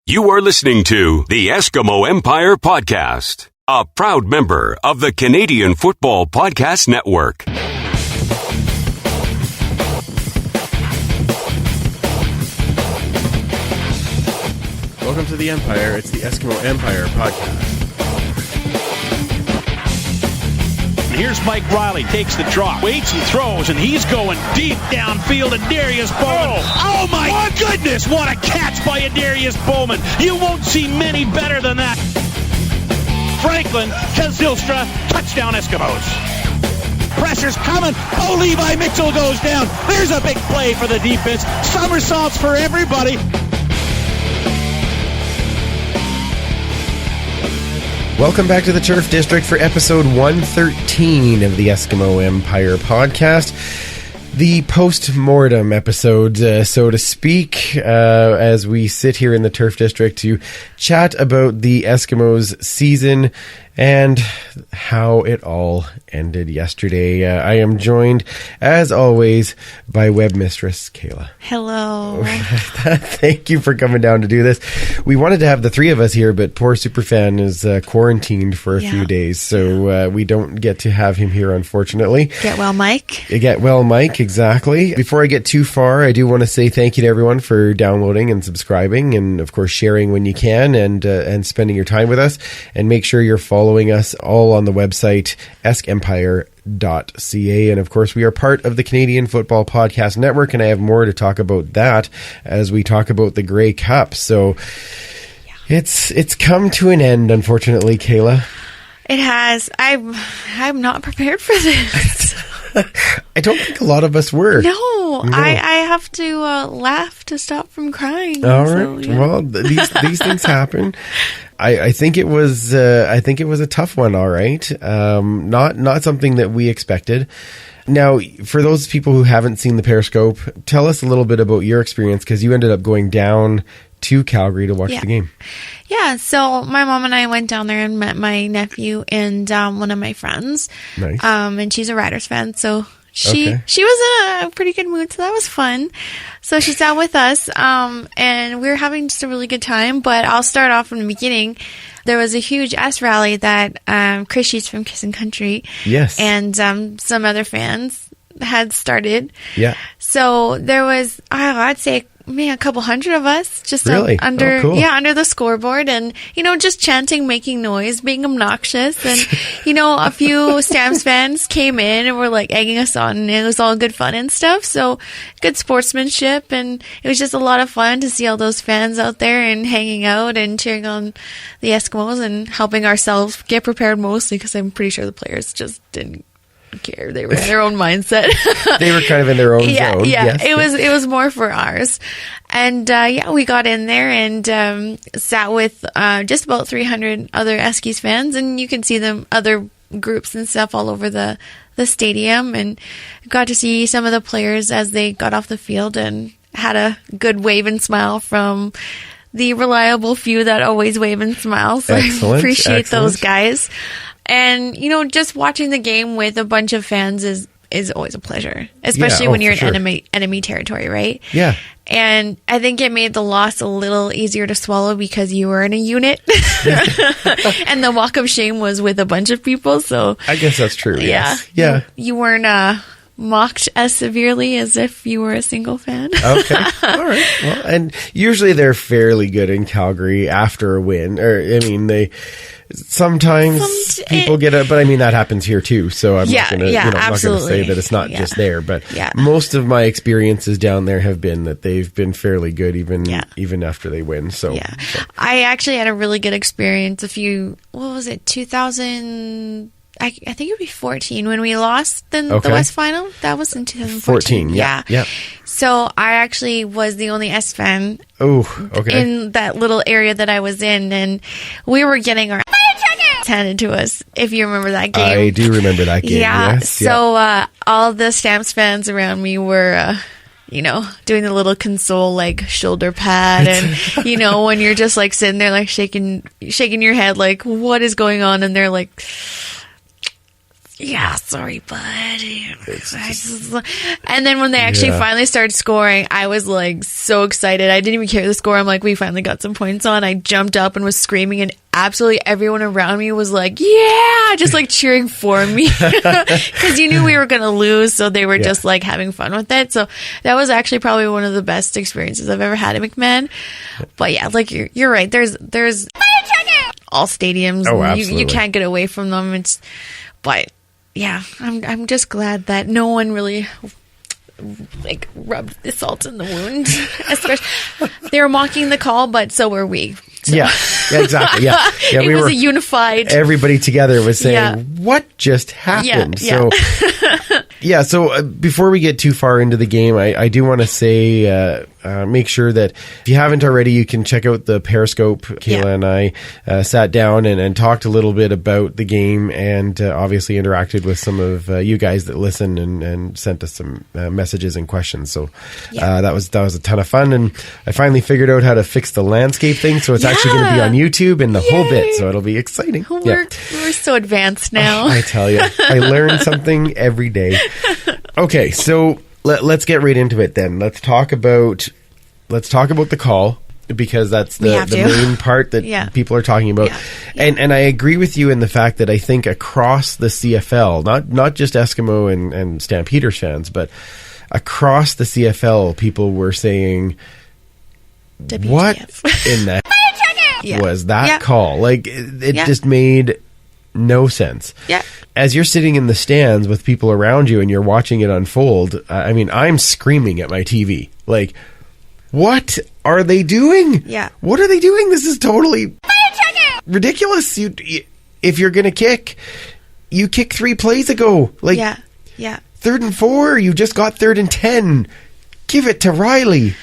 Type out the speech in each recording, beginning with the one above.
You are listening to the Eskimo Empire Podcast, a proud member of the Canadian Football Podcast Network. Welcome to the Empire. It's the Eskimo Empire Podcast. Here's Mike Riley, takes the drop, waits and throws, and he's going deep downfield to Darius Bowman. Oh my goodness, what a catch by Darius Bowman. You won't see many better than that. Franklin to Zylstra, touchdown Eskimos. Pressure's coming. Oh, Levi Mitchell goes down. There's a big play for the defense. Somersaults for everybody. Welcome back to the Turf District for episode 113 of the Eskimo Empire Podcast. The post-mortem episode, so to speak, as we sit here in the Turf District to chat about the Eskimos' season and how it all ended yesterday. I am joined, as always, by web mistress Kayla. Hello. Thank you for coming down to do this. We wanted to have the three of us here, but poor Superfan is quarantined for a few days, so we don't get to have him here, unfortunately. Get well, Mike. Get well, Mike, exactly. Before I get too far, I do want to say thank you to everyone for downloading and subscribing, and of course sharing when you can, and spending your time with us. And make sure you're following us all on the website EskEmpire.ca. And of course, we are part of the Canadian Football Podcast Network, and I have more to talk about that as we talk about the Grey Cup. So it's come to an end, unfortunately, Kayla. It has. I'm not prepared for this. I don't think a lot of us were. No. I have to laugh to stop from crying. All right. So, well, these things happen. I think it was a tough one. All right. Not something that we expected. Now, for those people who haven't seen the Periscope, tell us a little bit about your experience, because you ended up going down to Calgary to watch the game. Yeah, so my mom and I went down there and met my nephew and one of my friends. Nice. And she's a Riders fan, so she was in a pretty good mood, so that was fun. So she sat with us, and we were having just a really good time. But I'll start off from the beginning. There was a huge S rally that Chris Sheets from Kissin' Country, and some other fans had started. Yeah. So there was, I'd say, a couple hundred of us just under the scoreboard, and just chanting, making noise, being obnoxious, and a few Stamps fans came in and were like egging us on, and it was all good fun and stuff. So good sportsmanship, and it was just a lot of fun to see all those fans out there and hanging out and cheering on the Eskimos and helping ourselves get prepared, mostly because I'm pretty sure the players just didn't care. They were in their own mindset. They were kind of in their own zone. Yeah. Yes. It was more for ours. And we got in there and sat with just about 300 other Eskies fans, and you can see them, other groups and stuff all over the stadium, and got to see some of the players as they got off the field, and had a good wave and smile from the reliable few that always wave and smile. So I appreciate those guys. And, just watching the game with a bunch of fans is always a pleasure, especially when you're in enemy territory, right? Yeah. And I think it made the loss a little easier to swallow because you were in a unit. And the walk of shame was with a bunch of people. So I guess that's true. Yes. Yeah. You weren't mocked as severely as if you were a single fan. Okay. All right. Well, and usually they're fairly good in Calgary after a win. Or, they... Sometimes people get it, but that happens here too. So I'm not going to say that it's not just there. But most of my experiences down there have been that they've been fairly good, even after they win. So I actually had a really good experience. 2000. I think it would be 14 when we lost the West Final. That was in 2014. Yeah. So I actually was the only S fan in that little area that I was in, and we were getting our handed to us, if you remember that game. I do remember that game. Yes. So all the Stamps fans around me were doing the little console shoulder pad, and when you're just sitting there shaking your head what is going on, and they're like, yeah, sorry, bud. And then when they actually finally started scoring, I was like so excited. I didn't even care the score. I'm like, we finally got some points on. I jumped up and was screaming, and absolutely everyone around me was like, yeah, just like cheering for me because you knew we were going to lose. So they were just like having fun with it. So that was actually probably one of the best experiences I've ever had at McMahon. But yeah, like you're right. There's all stadiums. Oh, absolutely. You can't get away from them. But yeah, I'm just glad that no one really like rubbed the salt in the wound. Especially, they were mocking the call, but so were we. So. Yeah, exactly. Yeah, it was a unified. Everybody together was saying, "What just happened?" Yeah. So, So before we get too far into the game, I do want to say, make sure that if you haven't already, you can check out the Periscope. Kayla and I sat down and talked a little bit about the game, and obviously interacted with some of you guys that listen and sent us some messages and questions. So that was a ton of fun, and I finally figured out how to fix the landscape thing. So it's actually going to be on YouTube and the whole bit. So it'll be exciting. We're so advanced now. I tell you, I learn something every day. Okay, so let's get right into it then. Let's talk about the call, because that's the main part that people are talking about. Yeah. And I agree with you in the fact that I think across the CFL, not just Eskimo and Stampeders fans, but across the CFL, people were saying, WTF. What in the was that call? Like, it just made no sense. Yeah. As you're sitting in the stands with people around you and you're watching it unfold, I mean, I'm screaming at my TV. Like, what are they doing? Yeah. What are they doing? This is totally ridiculous. If you're going to kick, you kick 3 plays ago. Like, yeah. 3rd and 4, you just got 3rd and 10. Give it to Riley.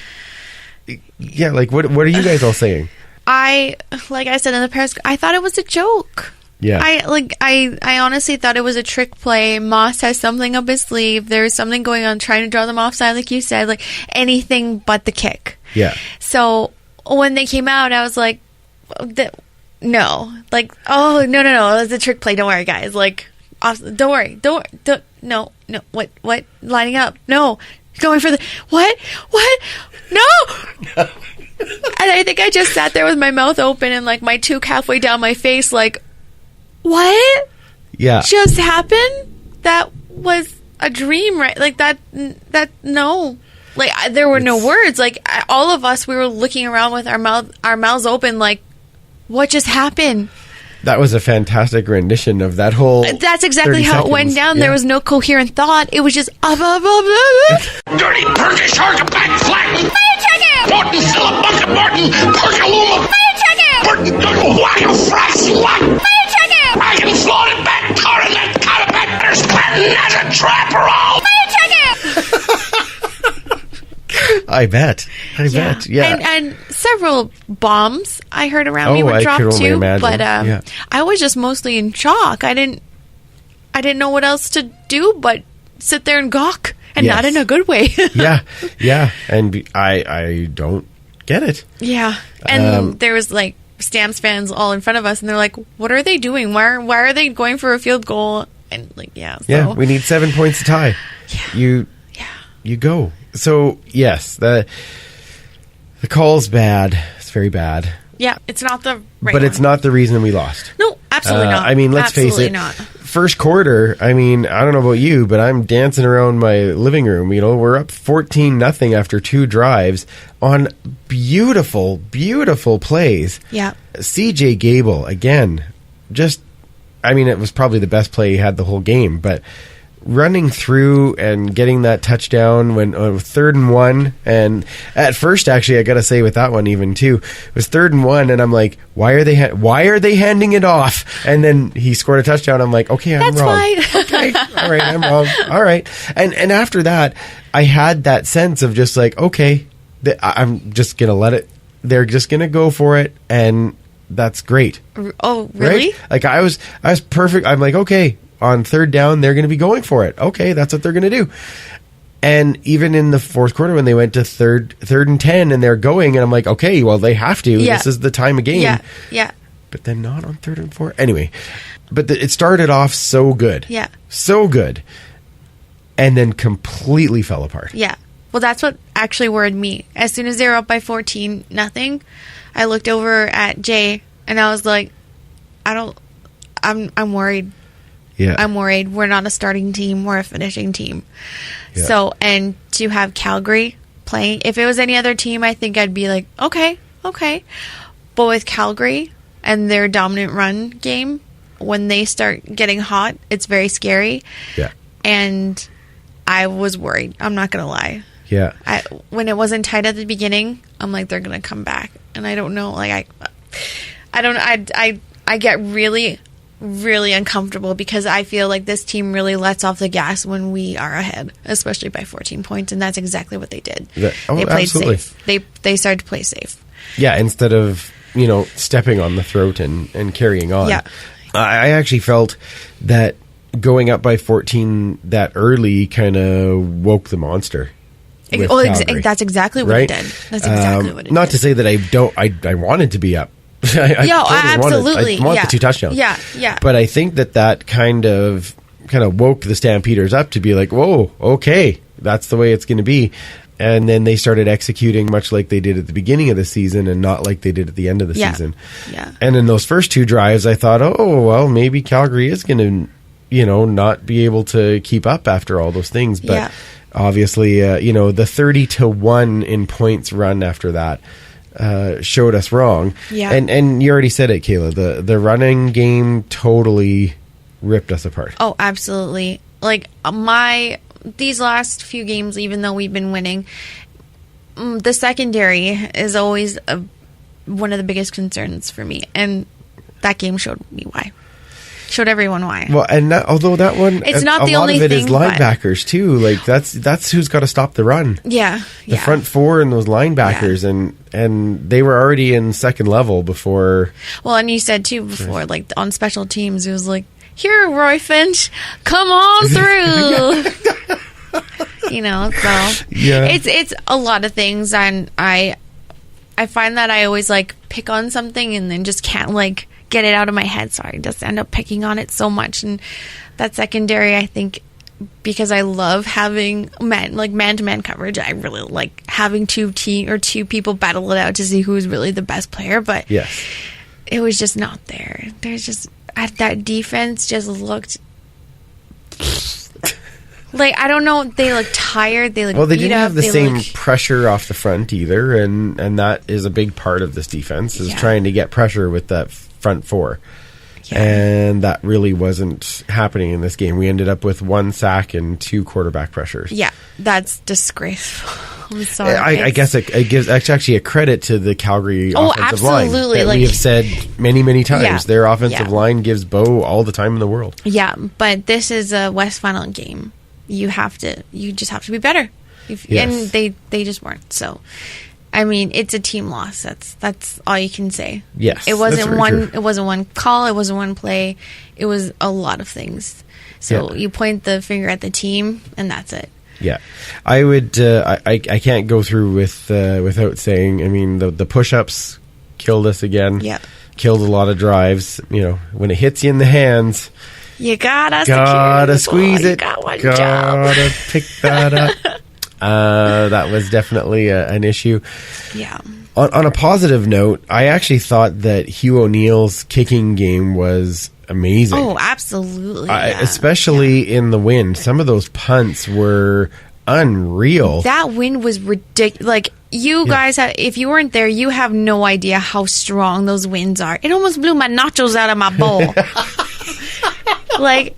Yeah, like, what are you guys all saying? Like I said in the Periscope, I thought it was a joke. Yeah. I honestly thought it was a trick play. Moss has something up his sleeve. There's something going on, trying to draw them offside, like you said, like anything but the kick. Yeah. So when they came out, I was like, no. Like, oh, no. It's a trick play. Don't worry, guys. Like, don't worry. No. What? Lining up. No. Going for the, what? No. And I think I just sat there with my mouth open and like my toque halfway down my face, like, what? Yeah. Just happened? That was a dream, right? Like that no. Like there were no words. Like all of us, we were looking around with our mouths open, like, what just happened? That was a fantastic rendition of that whole. That's exactly how it went down. Yeah. There was no coherent thought. It was just Dirty Perky Shark back flat. Morton Philip Morton Perkaluma. Morton Whack a Frax Whack. I can float it back, coronet, carapac, there's patent as a trapper all. I bet. Yeah. And several bombs I heard around me were dropped too. Imagine. But I was just mostly in shock. I didn't know what else to do but sit there and gawk, and not in a good way. Yeah. And I don't get it. Yeah. And there was like Stamps fans all in front of us, and they're like, what are they doing? Why are they going for a field goal? And like, so. We need 7 points to tie. You go. So yes, the call's bad. It's very bad. Yeah, it's not the right but one. It's not the reason we lost. No, absolutely not. I mean, let's face it. Not. First quarter, I mean, I don't know about you, but I'm dancing around my living room. You know, we're up 14-0 after 2 drives on beautiful, beautiful plays. Yeah. CJ Gable, again, it was probably the best play he had the whole game, but running through and getting that touchdown when 3rd and 1, and at first, actually, I gotta say with that one even too, it was 3rd and 1, and I'm like, why are they handing it off? And then he scored a touchdown. I'm like, okay, I'm wrong. That's fine. Okay, all right, I'm wrong. All right, and after that, I had that sense of just like, okay, I'm just gonna let it. They're just gonna go for it, and that's great. Oh, really? Right? Like I was perfect. I'm like, okay. On 3rd down, they're going to be going for it. Okay, that's what they're going to do. And even in the 4th quarter, when they went to 3rd and 10, and they're going, and I'm like, okay, well, they have to. Yeah. This is the time of game. Yeah. but then not on 3rd and 4. Anyway, but it started off so good. Yeah. So good. And then completely fell apart. Yeah. Well, that's what actually worried me. As soon as they were up by 14-0, I looked over at Jay and I was like, I'm worried. Yeah. I'm worried. We're not a starting team. We're a finishing team. Yeah. So, and to have Calgary playing, if it was any other team, I think I'd be like, okay. But with Calgary and their dominant run game, when they start getting hot, it's very scary. Yeah. And I was worried. I'm not going to lie. Yeah. When it wasn't tight at the beginning, I'm like, they're going to come back. And I don't know. Like, I don't know. I get really, really uncomfortable because I feel like this team really lets off the gas when we are ahead, especially by 14 points. And that's exactly what they did. They played absolutely. safe. They started to play safe. Yeah. Instead of, stepping on the throat and carrying on. Yeah. I actually felt that going up by 14 that early kind of woke the monster. That's exactly what it did. That's exactly what it did. Not to say that I wanted to be up. I absolutely. I want the 2 touchdowns. Yeah. But I think that kind of woke the Stampeders up to be like, whoa, okay, that's the way it's going to be. And then they started executing much like they did at the beginning of the season and not like they did at the end of the season. Yeah. And in those first 2 drives, I thought, oh, well, maybe Calgary is going to, not be able to keep up after all those things. But obviously, the 30-1 in points run after that showed us wrong. Yeah. And you already said it, Kayla. The running game totally ripped us apart. Oh, absolutely. Like, these last few games, even though we've been winning, the secondary is always one of the biggest concerns for me. And that game showed me why. Showed everyone why. Well, and although that one, it's not the only thing. A lot of it is linebackers too. Like that's who's got to stop the run. Yeah, the front 4 and those linebackers, and they were already in second level before. Well, and you said too before, like on special teams, it was like, "Here, Roy Finch, come on through." So it's a lot of things, and I find that I always like pick on something and then just can't like get it out of my head, so I just end up picking on it so much. And that secondary, I think, because I love having man-to-man coverage, I really like having two people battle it out to see who's really the best player. But it was just not there. There's just that defense just looked like, I don't know, they look tired. They look they didn't have the same pressure off the front either, and that is a big part of this defense is trying to get pressure with that front 4. Yeah. And that really wasn't happening in this game. We ended up with 1 sack and 2 quarterback pressures. Yeah, that's disgraceful. I'm sorry. I guess it gives actually a credit to the Calgary offensive line. That we have said many, many times. Yeah. Their offensive line gives Bo all the time in the world. Yeah, but this is a West Final game. You just have to be better. And they just weren't. So, I mean, it's a team loss. That's all you can say. Yes, it wasn't one. It wasn't one call. It wasn't one play. It was a lot of things. So you point the finger at the team, and that's it. Yeah, I would. I can't go through without saying. I mean, the push-ups killed us again. Yeah, killed a lot of drives. When it hits you in the hands, you gotta squeeze it. Gotta pick that up. That was definitely an issue. Yeah. On a positive note, I actually thought that Hugh O'Neill's kicking game was amazing. Oh, absolutely. Especially in the wind. Some of those punts were unreal. That wind was ridiculous. Like, you guys, if you weren't there, you have no idea how strong those winds are. It almost blew my nachos out of my bowl.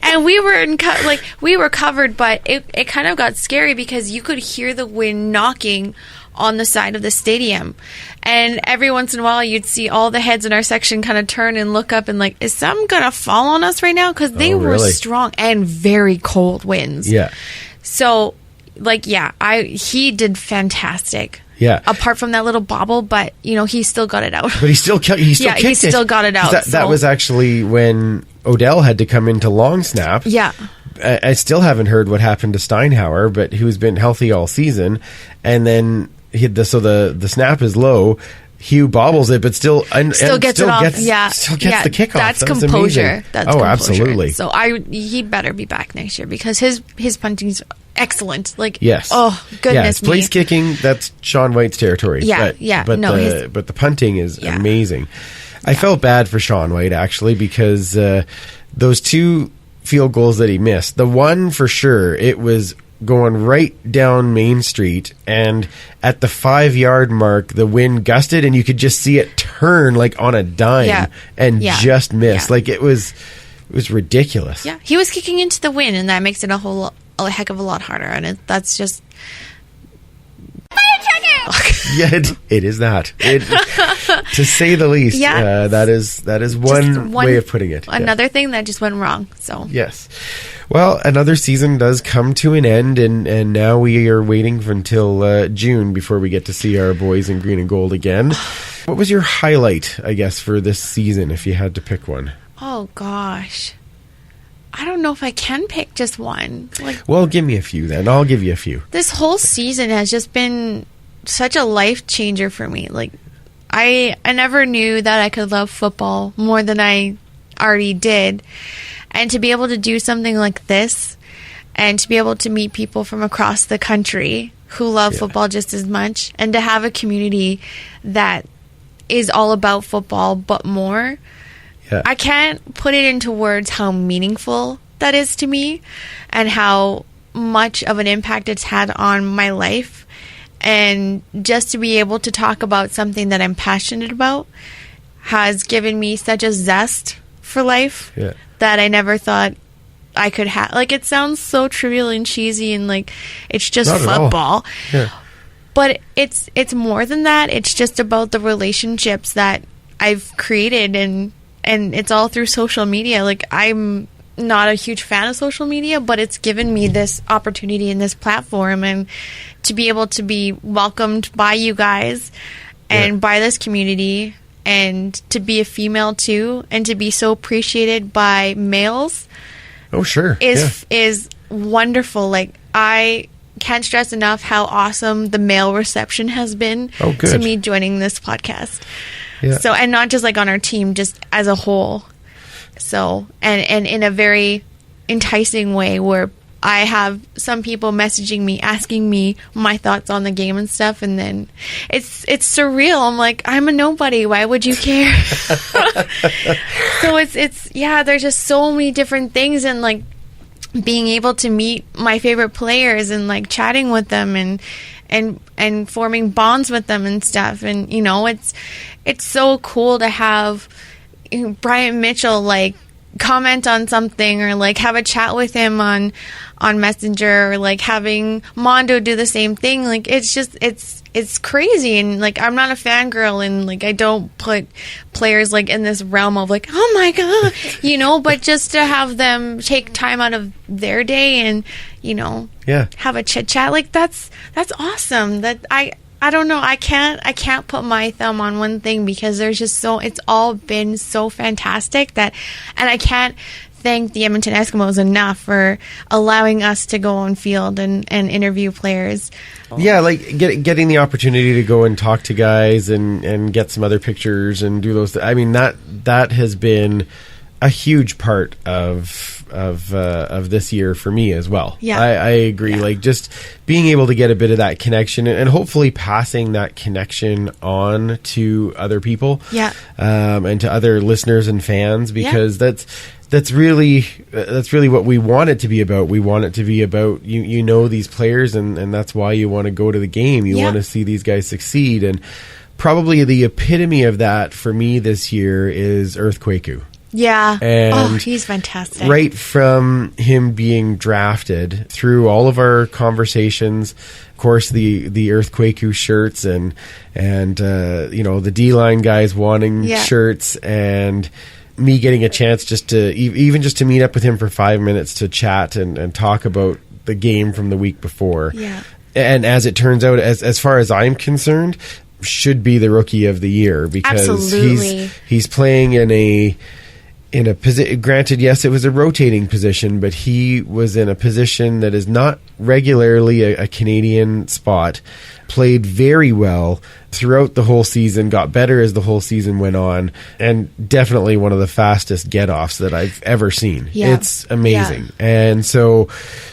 And we were covered, but it kind of got scary because you could hear the wind knocking on the side of the stadium. And every once in a while, you'd see all the heads in our section kind of turn and look up and like, is something going to fall on us right now? Because they were strong and very cold winds. Yeah. So, he did fantastic. Yeah. Apart from that little bobble, but, he still got it out. But he still kicked it. He still got it out. That was actually when Odell had to come into long snap. Yeah. I still haven't heard what happened to Steinhauer, but who's been healthy all season. And then the snap is low. Hugh bobbles it, but still gets it off. Still gets the kickoff. That's composure. Amazing. That's composure. Absolutely. So he better be back next year because his punting's excellent. Like, yes. Oh, goodness me. Place kicking, that's Sean White's territory. But the punting is amazing. I felt bad for Sean White, actually, because those 2 field goals that he missed, the one for sure, it was going right down Main Street, and at the 5-yard mark, the wind gusted, and you could just see it turn like on a dime and just miss. Like, it was ridiculous. Yeah, he was kicking into the wind, and that makes it a heck of a lot harder, and that's just... Yeah, it is that. To say the least. That is one way of putting it. Another thing that just went wrong. So yes. Well, another season does come to an end, and now we are waiting until June before we get to see our boys in green and gold again. What was your highlight, I guess, for this season, if you had to pick one? Oh, gosh. I don't know if I can pick just one. Well, give me a few then. I'll give you a few. This whole season has just been such a life changer for me. Like, I never knew that I could love football more than I already did. And to be able to do something like this and to be able to meet people from across the country who love football just as much, and to have a community that is all about football but more. Yeah. I can't put it into words how meaningful that is to me and how much of an impact it's had on my life. And just to be able to talk about something that I'm passionate about has given me such a zest for life that I never thought I could have. Like, it sounds so trivial and cheesy and like it's just not football. Yeah. But it's more than that. It's just about the relationships that I've created, and it's all through social media. Like, I'm not a huge fan of social media, but it's given me this opportunity and this platform, and to be able to be welcomed by you guys and by this community, and to be a female too, and to be so appreciated by males. Oh, sure. Is wonderful. Like, I can't stress enough how awesome the male reception has been to me joining this podcast. Yeah. So, and not just like on our team, just as a whole. So, and in a very enticing way, where I have some people messaging me, asking me my thoughts on the game and stuff, and then it's surreal. I'm like, I'm a nobody. Why would you care? So it's there's just so many different things, and like being able to meet my favorite players and like chatting with them and forming bonds with them and stuff, and you know, it's so cool to have Brian Mitchell like comment on something, or like have a chat with him on Messenger, or like having Mondo do the same thing. Like, it's just it's crazy. And like, I'm not a fangirl, and like I don't put players like in this realm of like, oh my god, you know, but just to have them take time out of their day and, you know, have a chit chat, like that's awesome. That I don't know. I can't put my thumb on one thing, because there's just it's all been so fantastic that, and I can't thank the Edmonton Eskimos enough for allowing us to go on field and interview players. Yeah, like getting the opportunity to go and talk to guys and get some other pictures and do those. I mean, that has been a huge part of this year for me as well. Yeah, I agree. Yeah. Like, just being able to get a bit of that connection, and hopefully passing that connection on to other people. Yeah, and to other listeners and fans, because that's really what we want it to be about. We want it to be about you know these players, and that's why you want to go to the game. You want to see these guys succeed, and probably the epitome of that for me this year is Earthquake-U. Yeah. And he's fantastic. Right from him being drafted, through all of our conversations, of course, the Earthquake-U shirts and you know, the D-line guys wanting shirts, and me getting a chance just to even just to meet up with him for 5 minutes to chat and talk about the game from the week before. Yeah. And as it turns out, as far as I'm concerned, should be the rookie of the year, because he's playing in a position. Granted, yes, it was a rotating position, but he was in a position that is not regularly a Canadian spot. played very well throughout the whole season, got better as the whole season went on, and definitely one of the fastest get-offs that I've ever seen. Yeah. It's amazing. And so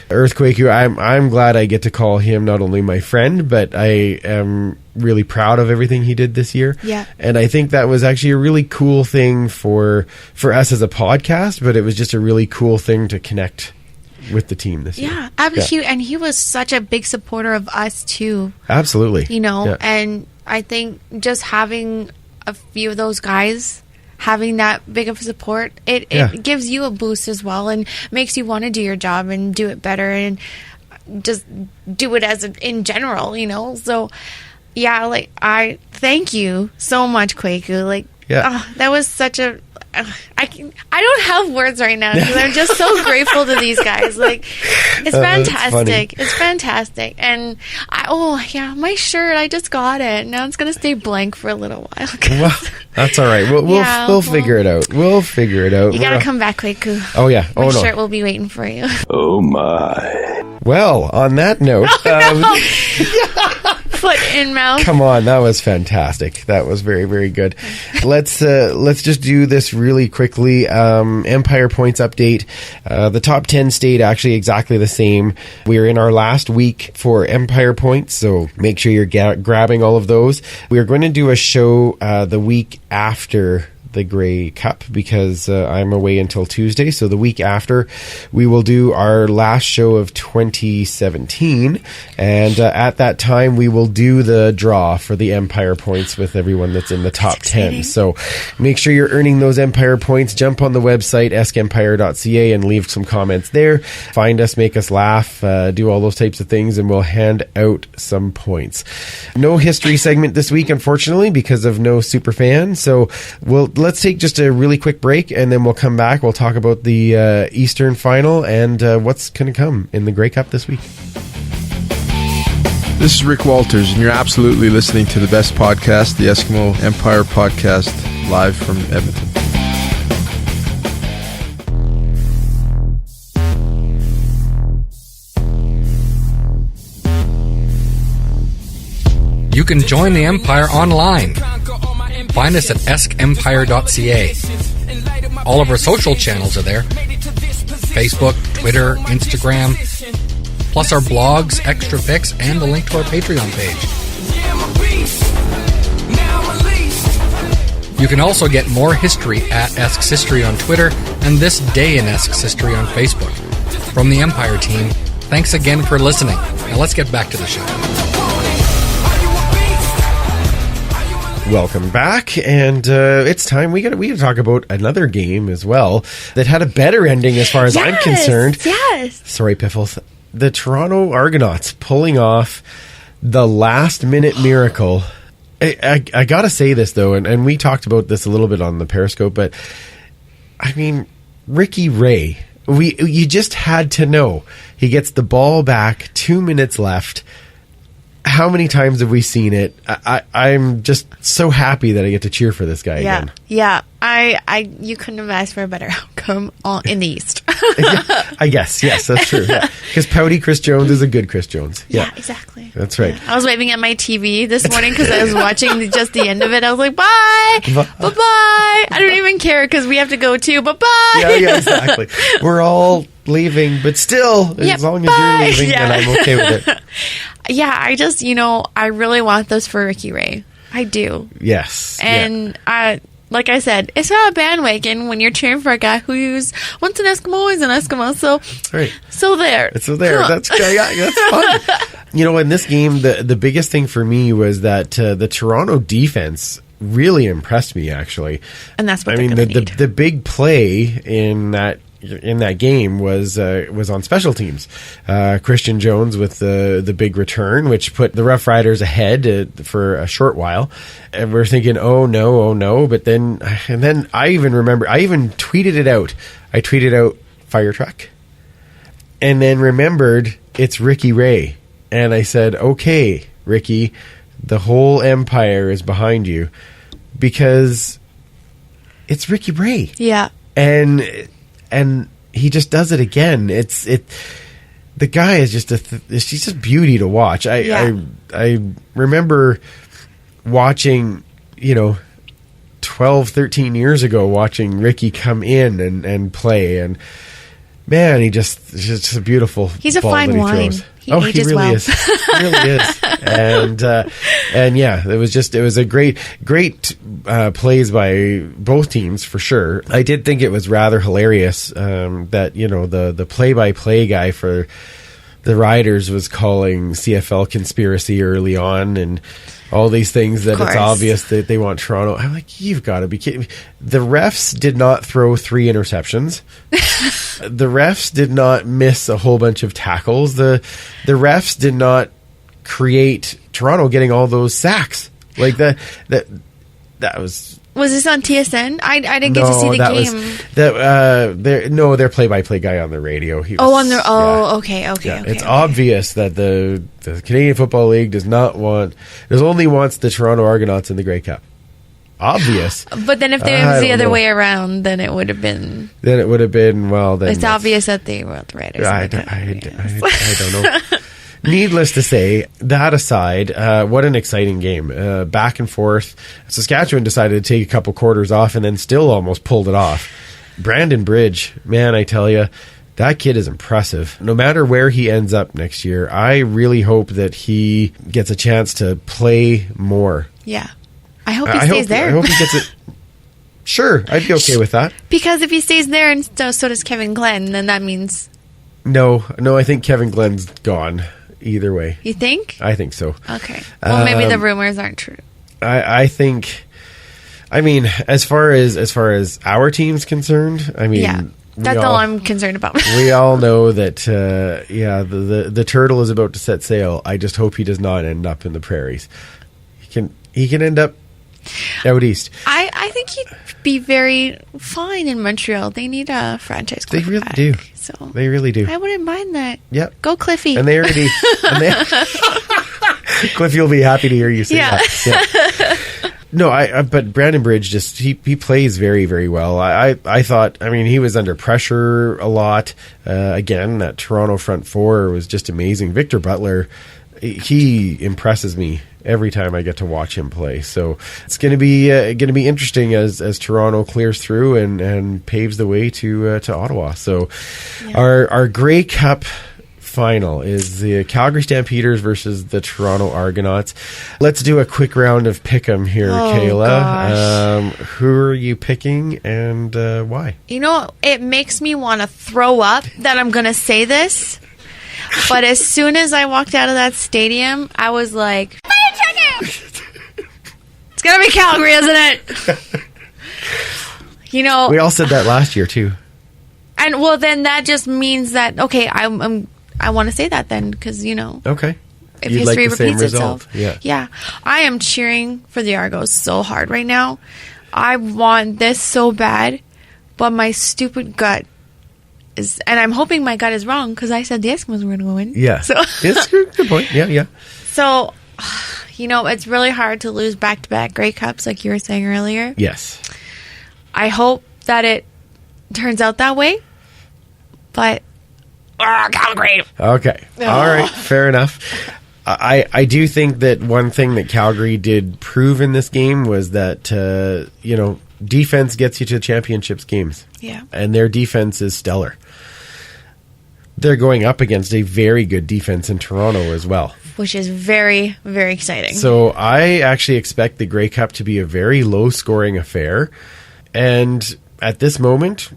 Earthquake, I'm glad I get to call him not only my friend, but I am really proud of everything he did this year. Yeah. And I think that was actually a really cool thing for us as a podcast, but it was just a really cool thing to connect with the team this year. Yeah, he was such a big supporter of us too. Absolutely. You know, Yeah. and I think just having a few of those guys having that big of support, it gives you a boost as well and makes you want to do your job and do it better and just do it as in general, you know. So yeah, like I thank you so much, Kwaku. Like that was such a I don't have words right now because I'm just so grateful to these guys. Like, it's fantastic. It's fantastic. And my shirt, I just got it. Now it's going to stay blank for a little while. Well, that's all right. We'll figure it out. We'll figure it out. You got to come back, Kwaku. Oh, yeah. My shirt will be waiting for you. Oh, my. Well, on that note... Foot in mouth. Come on, that was fantastic. That was very, very good. Let's just do this really quickly. Empire points update. The top 10 stayed actually exactly the same. We're in our last week for Empire points, so make sure you're grabbing all of those. We're going to do a show the week after the Grey Cup because I'm away until Tuesday. So the week after, we will do our last show of 2017. And at that time, we will do the draw for the Empire points with everyone that's in the top 10. So make sure you're earning those Empire points. Jump on the website, EskEmpire.ca, and leave some comments there. Find us, make us laugh, do all those types of things, and we'll hand out some points. No history segment this week, unfortunately, because of no super fan. So let's take just a really quick break, and then we'll come back. We'll talk about the Eastern final and what's going to come in the Grey Cup this week. This is Rick Walters, and you're absolutely listening to the best podcast, the Eskimo Empire Podcast, live from Edmonton. You can join the Empire online. Find us at EskEmpire.ca. All of our social channels are there. Facebook, Twitter, Instagram, plus our blogs, extra pics, and the link to our Patreon page. You can also get more history at Esks History on Twitter and This Day in Esks History on Facebook. From the Empire team, thanks again for listening. Now let's get back to the show. Welcome back, and it's time we got to talk about another game as well that had a better ending as far as I'm concerned. Yes. Sorry, Piffles. The Toronto Argonauts pulling off the last-minute miracle. I got to say this, though, and we talked about this a little bit on the Periscope, but, I mean, Ricky Ray, you just had to know. He gets the ball back, 2 minutes left. How many times have we seen it? I'm just so happy that I get to cheer for this guy again. Yeah. You couldn't have asked for a better outcome in the East. Yeah, I guess. Yes, that's true. Because pouty Chris Jones is a good Chris Jones. Yeah, exactly. That's right. Yeah. I was waving at my TV this morning because I was watching just the end of it. I was like, bye. Bye-bye. I don't even care because we have to go too. Bye-bye. Yeah, exactly. We're all leaving, but still, as long as you're leaving, then I'm okay with it. Yeah, I just, I really want this for Ricky Ray. I do. Yes. And like I said, it's not a bandwagon when you're cheering for a guy who's once an Eskimo, always an Eskimo. So, right. So there. So there. Cool. That's fun. In this game, the biggest thing for me was that the Toronto defense really impressed me, actually. And that's what the big play in that game was on special teams. Christian Jones with the big return, which put the Rough Riders ahead for a short while. And we're thinking, oh no. But then I even remember, I even tweeted it out. I tweeted out fire truck, and then remembered it's Ricky Ray. And I said, okay, Ricky, the whole Empire is behind you because it's Ricky Ray. Yeah. And he just does it again. the guy is just she's just beauty to watch. I remember watching, 12, 13 years ago, watching Ricky come in and play, and man, it's just a beautiful. He's a ball fine that he wine. throws. He ages really well. is. He really is. And yeah, it was a great plays by both teams for sure. I did think it was rather hilarious that the play-by-play guy for the Riders was calling CFL conspiracy early on and all these things that it's obvious that they want Toronto. I'm like, you've got to be kidding me. The refs did not throw 3 interceptions. The refs did not miss a whole bunch of tackles. The refs did not create Toronto getting all those sacks. Like that was. Was this on TSN? I didn't get to see the game. Their play-by-play guy on the radio. Okay. Yeah, it's obvious that the Canadian Football League does only wants the Toronto Argonauts in the Grey Cup. Obvious. But then if it was the other way around, then it would have been. Then it would have been, well, then. It's obvious that they were the Raiders. I don't know. Needless to say, that aside, what an exciting game. Back and forth. Saskatchewan decided to take a couple quarters off and then still almost pulled it off. Brandon Bridge, man, I tell you, that kid is impressive. No matter where he ends up next year, I really hope that he gets a chance to play more. Yeah. I hope he stays there. I hope he gets it. Sure, I'd be okay with that. Because if he stays there and so does Kevin Glenn, then that means... No, I think Kevin Glenn's gone. Either way. You think? I think so. Okay. Well, maybe the rumors aren't true. I think, as far as our team's concerned, yeah, that's all I'm concerned about. We all know that, the turtle is about to set sail. I just hope he does not end up in the prairies. He can end up out east. I think he'd be very fine in Montreal. They need a franchise quarterback. They really do. So they really do. I wouldn't mind that. Yep. Go Cliffy. And they already... Cliffy will be happy to hear you say that. Yeah. No, but Brandon Bridge he plays very, very well. I thought, he was under pressure a lot. Again, that Toronto front four was just amazing. Victor Butler, he impresses me every time I get to watch him play. So it's going to be interesting as Toronto clears through and paves the way to Ottawa. So our Grey Cup final is the Calgary Stampeders versus the Toronto Argonauts. Let's do a quick round of pick'em here, Kayla. Who are you picking and why? It makes me want to throw up that I'm going to say this. But as soon as I walked out of that stadium, I was like, it's going to be Calgary, isn't it? We all said that last year, too. And, well, then that just means that, okay, I want to say that then, because, Okay. if You'd history like the repeats same itself. result. Yeah. I am cheering for the Argos so hard right now. I want this so bad, but my stupid gut is, and I'm hoping my gut is wrong because I said the Eskimos were going to win. Yeah. So it's good point. Yeah. So, it's really hard to lose back-to-back Grey Cups like you were saying earlier. Yes. I hope that it turns out that way, but Calgary. Okay. All right. Fair enough. I do think that one thing that Calgary did prove in this game was that, defense gets you to championships games. Yeah. And their defense is stellar. They're going up against a very good defense in Toronto as well. Which is very, very exciting. So I actually expect the Grey Cup to be a very low-scoring affair. And at this moment,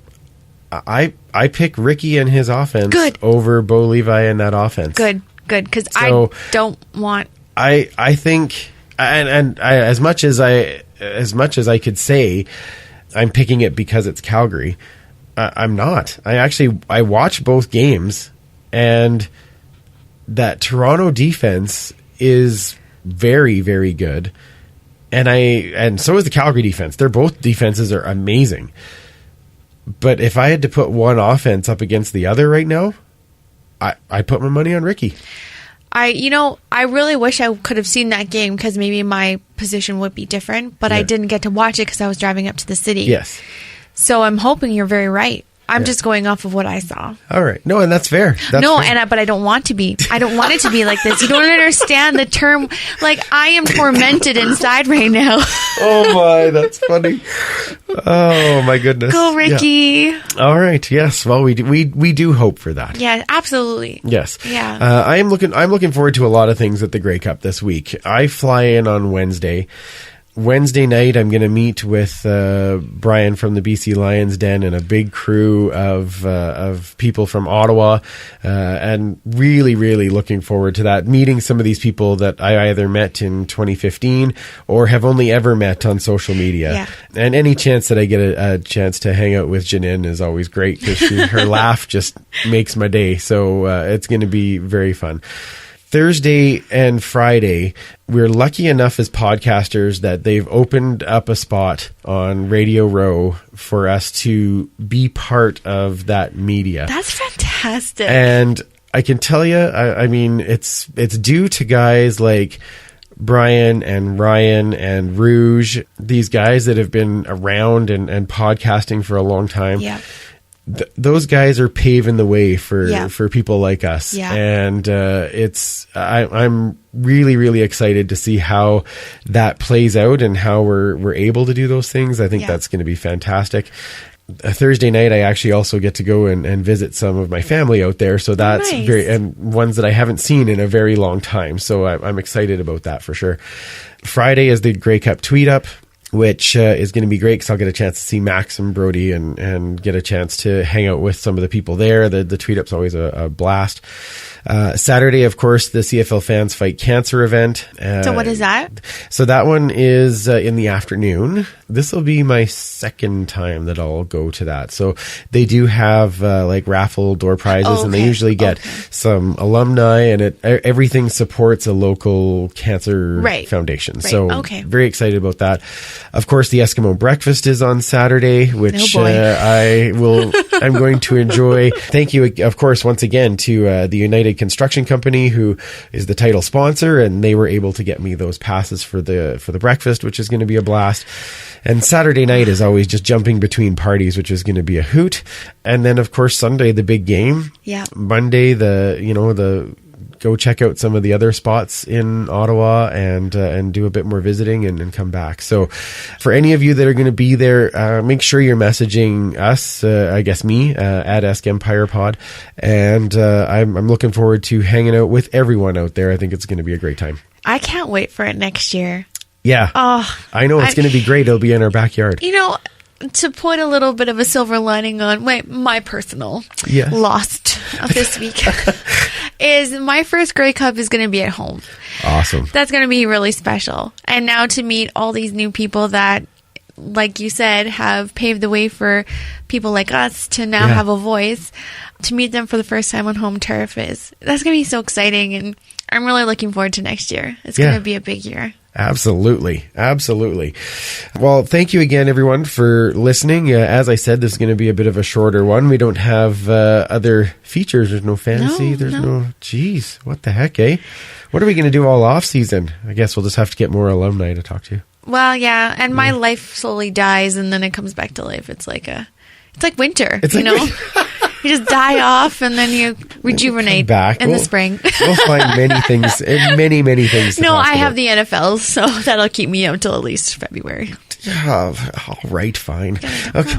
I pick Ricky and his offense over Bo Levi and that offense. Good, because I don't want... I think, and I, as much as I could say I'm picking it because it's Calgary, I'm not. I watched both games, and that Toronto defense is very, very good, and so is the Calgary defense. Their both defenses are amazing. But if I had to put one offense up against the other right now, I put my money on Ricky. I really wish I could have seen that game because maybe my position would be different, but I didn't get to watch it because I was driving up to the city. Yes. So I'm hoping you're very right. I'm just going off of what I saw. All right. No, and that's fair. But I don't want to be. I don't want it to be like this. You don't understand the term. Like, I am tormented inside right now. Oh my, that's funny. Oh my goodness. Go, Ricky. Yeah. All right. Yes. Well, we do hope for that. Yeah, absolutely. Yes. Yeah. I'm looking forward to a lot of things at the Grey Cup this week. I fly in on Wednesday. Wednesday night, I'm going to meet with Brian from the BC Lions Den and a big crew of people from Ottawa, and really, really looking forward to that. Meeting some of these people that I either met in 2015 or have only ever met on social media. Yeah. And any chance that I get a chance to hang out with Janine is always great because her laugh just makes my day. So it's going to be very fun. Thursday and Friday, we're lucky enough as podcasters that they've opened up a spot on Radio Row for us to be part of that media. That's fantastic. And I can tell you, I mean, it's due to guys like Brian and Ryan and Rouge, these guys that have been around and podcasting for a long time. Yeah. Those guys are paving the way for people like us. Yeah. And I'm really, really excited to see how that plays out and how we're able to do those things. I think that's going to be fantastic. A Thursday night, I actually also get to go and visit some of my family out there. So that's nice. and ones that I haven't seen in a very long time. So I'm excited about that for sure. Friday is the Grey Cup tweet up, which is going to be great because I'll get a chance to see Max and Brody and get a chance to hang out with some of the people there. The tweet up's always a blast. Saturday, of course, the CFL Fans Fight Cancer event. So what is that? So that one is in the afternoon. This will be my second time that I'll go to that. So they do have like raffle door prizes, and they usually get some alumni, and everything supports a local cancer foundation. Right. So very excited about that. Of course, the Eskimo Breakfast is on Saturday, which I'm going to enjoy. Thank you, of course, once again to the United Construction Company, who is the title sponsor, and they were able to get me those passes for the breakfast, which is going to be a blast. And Saturday night is always just jumping between parties, which is going to be a hoot. And then, of course, Sunday, the big game. Yeah. Monday, go check out some of the other spots in Ottawa and do a bit more visiting and come back. So for any of you that are going to be there, make sure you're messaging us, I guess me, at EskEmpire Pod. And I'm looking forward to hanging out with everyone out there. I think it's going to be a great time. I can't wait for it next year. Yeah. I know it's going to be great. It'll be in our backyard. You know, to put a little bit of a silver lining on my personal lost of this week is my first Grey Cup is going to be at home. Awesome. That's going to be really special. And now to meet all these new people that, like you said, have paved the way for people like us to now have a voice, to meet them for the first time on home turf that's going to be so exciting. And I'm really looking forward to next year. It's going to be a big year. Absolutely. Well, thank you again, everyone, for listening. As I said, this is going to be a bit of a shorter one. We don't have other features. There's no fantasy. There's no... Geez, what the heck, eh? What are we going to do all off season? I guess we'll just have to get more alumni to talk to. Well, yeah, and my life slowly dies, and then it comes back to life. It's like winter, you know? You just die off, and then you rejuvenate back in the spring. We'll find many things, many things. No, I have the NFL, so that'll keep me out till at least February. All right, fine. Okay.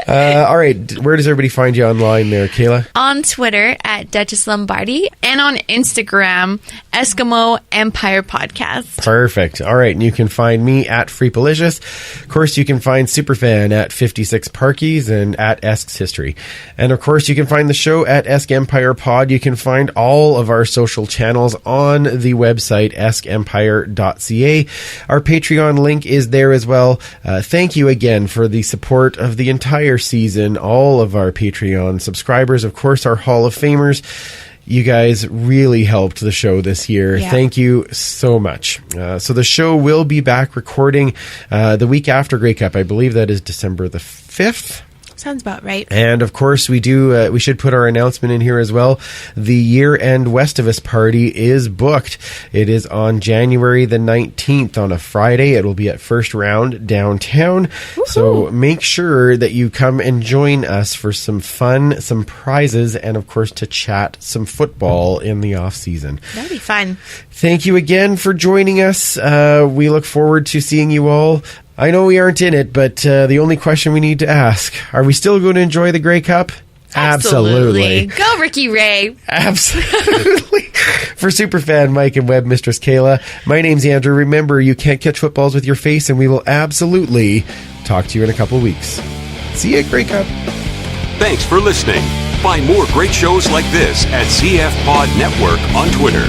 All right. Where does everybody find you online there, Kayla? On Twitter at Duchess Lombardi, and on Instagram, Eskimo Empire Podcast. Perfect. All right. And you can find me at Freepalicious. Of course, you can find Superfan at 56 Parkies and at Esks History. And of course, you can find the show at EskEmpire Pod. You can find all of our social channels on the website, EskEmpire.ca. Our Patreon link is there as well. Thank you again for the support of the entire season. All of our Patreon subscribers, of course, our Hall of Famers. You guys really helped the show this year. Yeah. Thank you so much. So the show will be back recording the week after Grey Cup. I believe that is December the 5th. Sounds about right. And of course, we should put our announcement in here as well. The year-end Westivus party is booked. It is on January the 19th on a Friday. It will be at First Round downtown. Woo-hoo. So make sure that you come and join us for some fun, some prizes, and of course to chat some football in the off season. That'd be fun. Thank you again for joining us. We look forward to seeing you all. I know we aren't in it, but the only question we need to ask, are we still going to enjoy the Grey Cup? Absolutely. Go, Ricky Ray. Absolutely. For Superfan Mike and Web Mistress Kayla, my name's Andrew. Remember, you can't catch footballs with your face, and we will absolutely talk to you in a couple of weeks. See you at Grey Cup. Thanks for listening. Find more great shows like this at CF Pod Network on Twitter.